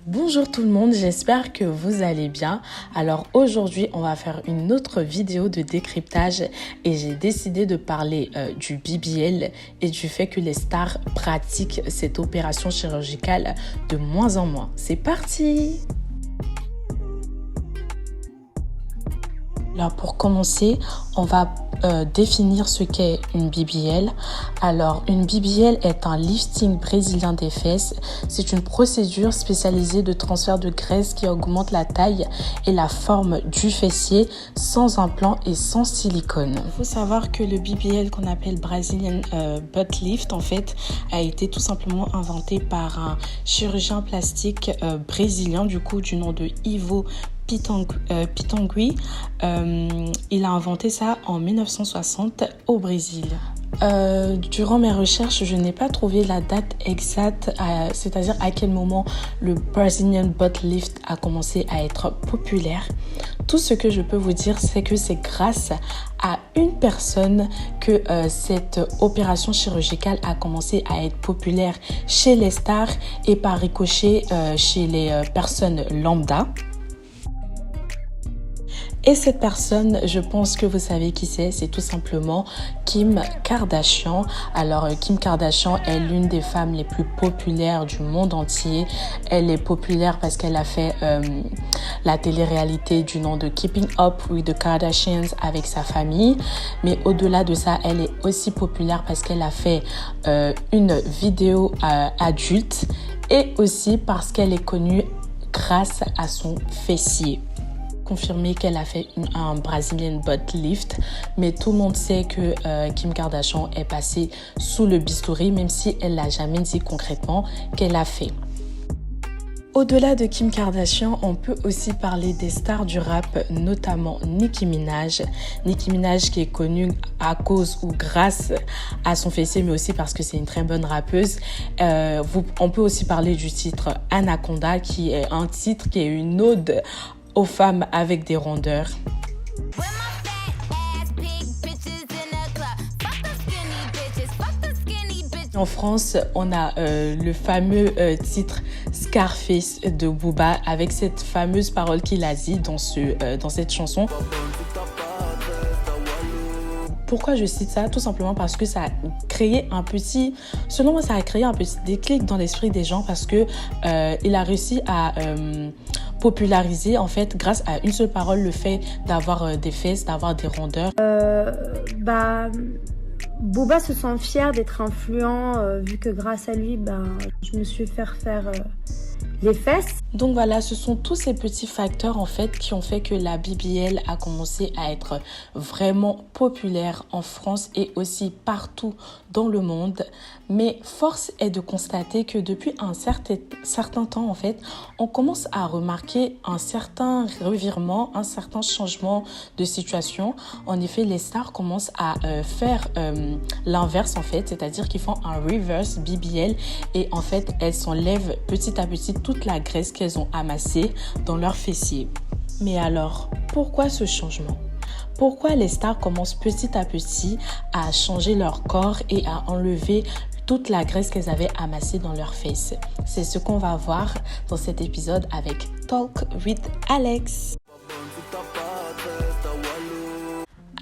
Bonjour tout le monde, j'espère que vous allez bien. Alors aujourd'hui, on va faire une autre vidéo de décryptage et j'ai décidé de parler du BBL et du fait que les stars pratiquent cette opération chirurgicale de moins en moins. C'est parti! Alors pour commencer, on va définir ce qu'est une BBL. Alors une BBL est un lifting brésilien des fesses. C'est une procédure spécialisée de transfert de graisse qui augmente la taille et la forme du fessier sans implant et sans silicone. Il faut savoir que le BBL qu'on appelle Brazilian Butt Lift en fait a été tout simplement inventé par un chirurgien plastique brésilien du nom de Ivo Pitangui. Il a inventé ça en 1960 au Brésil. Durant mes recherches, je n'ai pas trouvé la date exacte, c'est-à-dire à quel moment le Brazilian Butt Lift a commencé à être populaire. Tout ce que je peux vous dire, c'est que c'est grâce à une personne que cette opération chirurgicale a commencé à être populaire chez les stars et par ricochet chez les personnes lambda. Et cette personne, je pense que vous savez qui c'est tout simplement Kim Kardashian. Alors Kim Kardashian est l'une des femmes les plus populaires du monde entier. Elle est populaire parce qu'elle a fait la télé-réalité du nom de Keeping Up with the Kardashians avec sa famille. Mais au-delà de ça, elle est aussi populaire parce qu'elle a fait une vidéo adulte et aussi parce qu'elle est connue grâce à son fessier. Confirmé qu'elle a fait un Brazilian Butt Lift, mais tout le monde sait que Kim Kardashian est passée sous le bistouri, même si elle l'a jamais dit concrètement qu'elle a fait. Au-delà de Kim Kardashian, on peut aussi parler des stars du rap, notamment Nicki Minaj. Nicki Minaj qui est connue à cause ou grâce à son fessier, mais aussi parce que c'est une très bonne rappeuse. On peut aussi parler du titre Anaconda, qui est un titre qui est une ode aux femmes avec des rondeurs. En France, on a le fameux titre Scarface de Booba avec cette fameuse parole qu'il a dit dans cette chanson. Pourquoi je cite ça? Tout simplement parce que ça a créé selon moi, ça a créé un petit déclic dans l'esprit des gens parce que il a réussi à populariser en fait grâce à une seule parole le fait d'avoir des fesses, d'avoir des rondeurs. Booba se sent fier d'être influent vu que grâce à lui, je me suis fait faire les fesses. Donc voilà, ce sont tous ces petits facteurs en fait qui ont fait que la BBL a commencé à être vraiment populaire en France et aussi partout dans le monde. Mais force est de constater que depuis un certain temps en fait, on commence à remarquer un certain revirement, un certain changement de situation. En effet, les stars commencent à faire l'inverse en fait, c'est-à-dire qu'ils font un reverse BBL et en fait, elles s'enlèvent petit à petit toute la graisse qu'elles ont amassée dans leurs fessiers. Mais alors, pourquoi ce changement? Pourquoi les stars commencent petit à petit à changer leur corps et à enlever toute la graisse qu'elles avaient amassée dans leurs fesses? C'est ce qu'on va voir dans cet épisode avec Talk with Alex.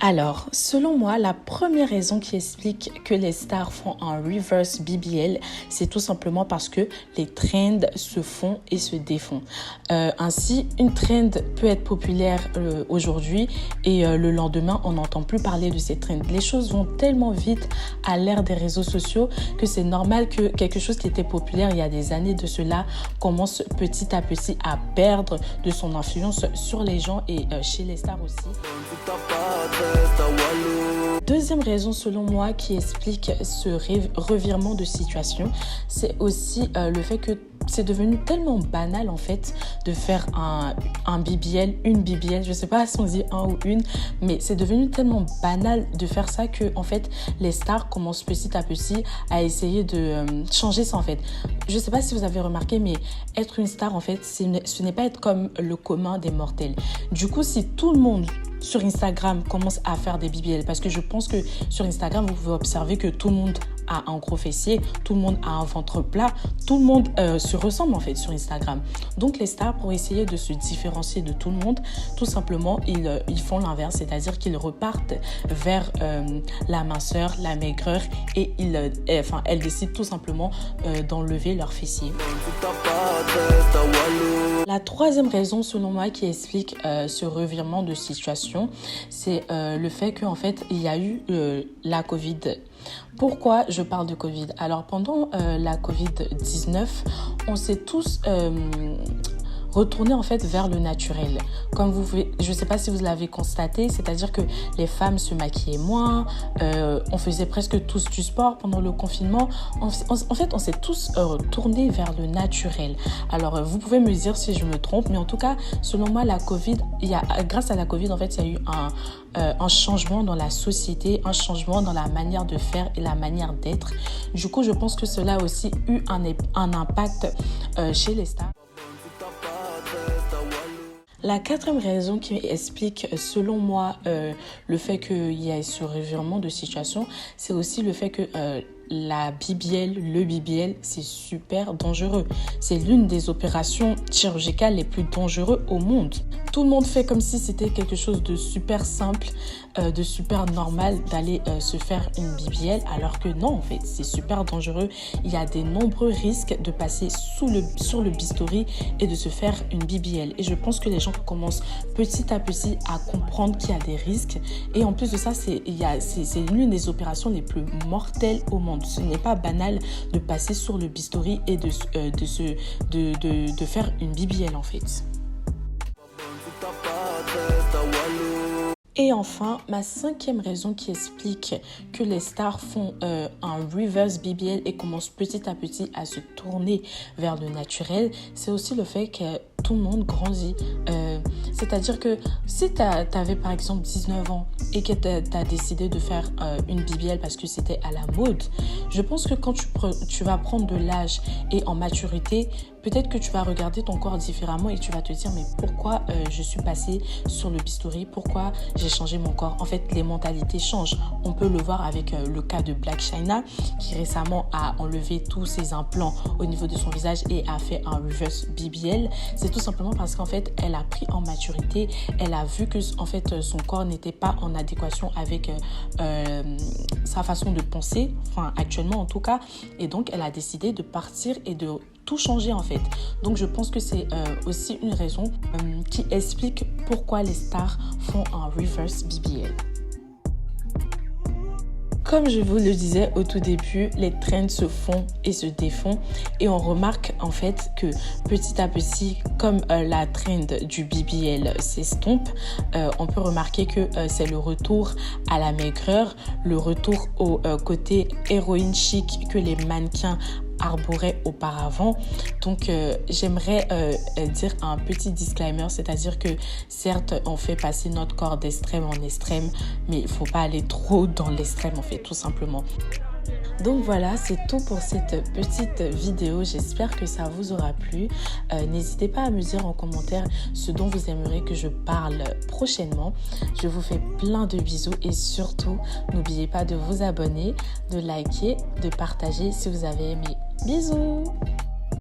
Alors, selon moi, la première raison qui explique que les stars font un reverse BBL, c'est tout simplement parce que les trends se font et se défont. Ainsi, une trend peut être populaire aujourd'hui et le lendemain, on n'entend plus parler de ces trends. Les choses vont tellement vite à l'ère des réseaux sociaux que c'est normal que quelque chose qui était populaire il y a des années de cela commence petit à petit à perdre de son influence sur les gens et chez les stars aussi. Deuxième raison selon moi qui explique ce revirement de situation, c'est aussi le fait que c'est devenu tellement banal en fait de faire un BBL, une BBL, je sais pas si on dit un ou une, mais c'est devenu tellement banal de faire ça que en fait les stars commencent petit à petit à essayer de changer ça en fait. Je sais pas si vous avez remarqué, mais être une star en fait, ce n'est pas être comme le commun des mortels. Du coup, si tout le monde sur Instagram commencent à faire des BBL, parce que je pense que sur Instagram, vous pouvez observer que tout le monde a un gros fessier, tout le monde a un ventre plat, tout le monde se ressemble en fait sur Instagram. Donc les stars, pour essayer de se différencier de tout le monde, tout simplement, ils font l'inverse, c'est-à-dire qu'ils repartent vers la minceur, la maigreur, et elles décident tout simplement d'enlever leur fessier. La troisième raison, selon moi, qui explique ce revirement de situation, c'est le fait qu'en fait, il y a eu la Covid. Pourquoi je parle de Covid? Alors, pendant la Covid-19, on s'est tous retourner en fait vers le naturel. Comme je ne sais pas si vous l'avez constaté, c'est-à-dire que les femmes se maquillaient moins, on faisait presque tous du sport pendant le confinement. En fait, on s'est tous tournés vers le naturel. Alors, vous pouvez me dire si je me trompe, mais en tout cas, selon moi, grâce à la Covid, en fait, il y a eu un changement dans la société, un changement dans la manière de faire et la manière d'être. Du coup, je pense que cela a aussi eu un impact chez les stars. La quatrième raison qui explique, selon moi, le fait qu'il y ait ce revirement de situation, c'est aussi le fait que le BBL, c'est super dangereux. C'est l'une des opérations chirurgicales les plus dangereuses au monde. Tout le monde fait comme si c'était quelque chose de super simple, de super normal d'aller se faire une BBL, alors que non, en fait, c'est super dangereux. Il y a de nombreux risques de passer sur le bistouri et de se faire une BBL. Et je pense que les gens commencent petit à petit à comprendre qu'il y a des risques. Et en plus de ça, c'est l'une des opérations les plus mortelles au monde. Ce n'est pas banal de passer sur le bistouri et de faire une BBL en fait. Et enfin, ma cinquième raison qui explique que les stars font un reverse BBL et commencent petit à petit à se tourner vers le naturel, c'est aussi le fait que tout le monde grandit. C'est-à-dire que si tu avais par exemple 19 ans et que tu as décidé de faire une BBL parce que c'était à la mode, je pense que quand tu vas prendre de l'âge et en maturité, peut-être que tu vas regarder ton corps différemment et tu vas te dire mais pourquoi je suis passée sur le bistouri, pourquoi j'ai changé mon corps. En fait, les mentalités changent. On peut le voir avec le cas de Blac Chyna qui récemment a enlevé tous ses implants au niveau de son visage et a fait un reverse BBL. C'est tout simplement parce qu'en fait, elle a pris en maturité, elle a vu que en fait, son corps n'était pas en adéquation avec sa façon de penser, enfin actuellement en tout cas, et donc elle a décidé de partir et de tout changer en fait. Donc je pense que c'est aussi une raison qui explique pourquoi les stars font un reverse BBL. Comme je vous le disais au tout début, les trends se font et se défont et on remarque en fait que petit à petit, comme la trend du BBL s'estompe, on peut remarquer que c'est le retour à la maigreur, le retour au côté héroïne chic que les mannequins arborait auparavant. Donc j'aimerais dire un petit disclaimer, c'est-à-dire que certes on fait passer notre corps d'extrême en extrême, mais il faut pas aller trop dans l'extrême en fait, tout simplement. Donc voilà, c'est tout pour cette petite vidéo. J'espère que ça vous aura plu. N'hésitez pas à me dire en commentaire ce dont vous aimeriez que je parle prochainement. Je vous fais plein de bisous et surtout, n'oubliez pas de vous abonner, de liker, de partager si vous avez aimé. Bisous!